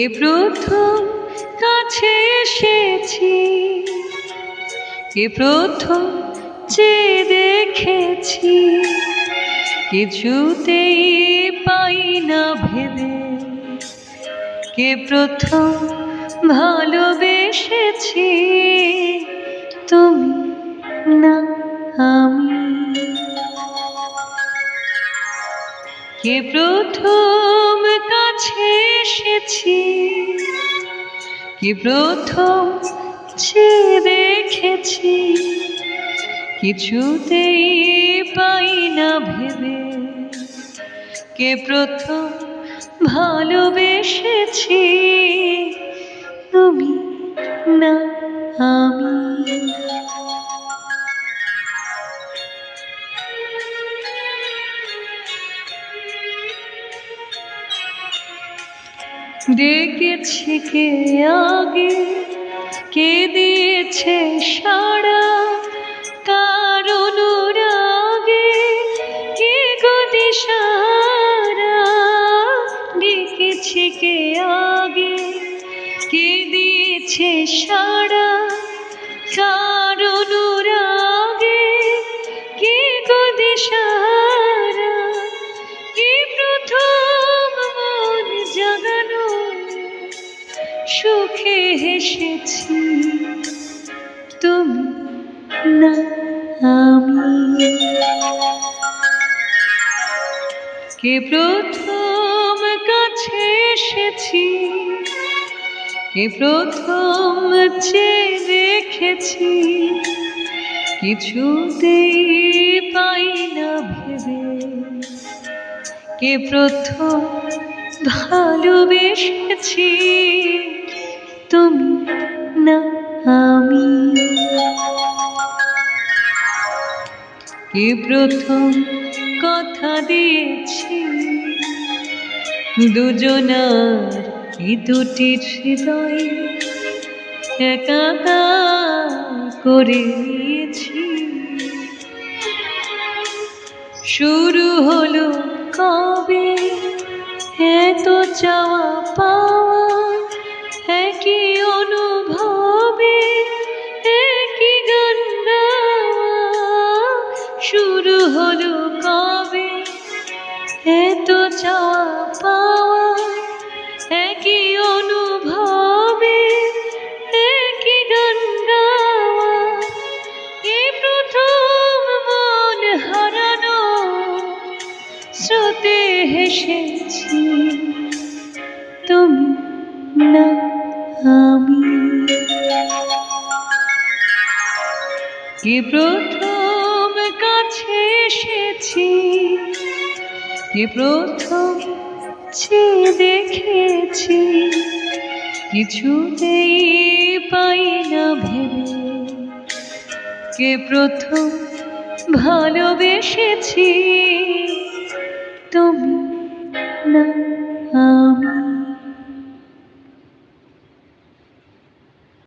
এ প্রথম কাছে এসেছি, এ প্রথম চেয়ে দেখেছি, কিছুতেই পাই না ভেবে কে প্রথম ভালোবেসেছি, তুমি না আমি। কে প্রথম কাছে এসেছি, কে প্রথম চেয়ে দেখেছি, কিছুতেই পাই না ভেবে কে প্রথম ভালোবেসেছি, তুমি না আমি। ডেকেছি কে আগে, কে দিয়েছে সাড়া, কার অনুরাগে কে গো দিশাহারা। ডেকেছি কে আগে, কে দিয়েছে সাড়া, কার অনুরাগে কে গো দিশাহারা। কে প্রথম মন জাগানো সুখে হেসেছি, তুমি না আমি। কে প্রথম কাছে এসেছি, কে প্রথম চেয়ে দেখেছি, কিছুতেই পাই না ভেবে কে প্রথম ভালোবেসেছি, তুমি না আমি। কে প্রথম কথা দিয়েছি, দুজনার এই দুটির হৃদয় একাকার করে নিয়েছি। শুরু হলো কবে এত চাওয়া পাওয়া, একই অনুভবে একই গান গাওয়া। শুরু হলো কবে এত চাওয়া পাওয়া, একই অনুভবে একই গান গাওয়া। এই প্রথম মন হারানো স্রোতে হেসেছি, তুমি না আমি। কে প্রথম কাছে এসেছি, কে প্রথম চেয়ে দেখেছি, কিছুতেই পাই না ভেবে কে প্রথম ভালোবেসেছি, তুমি না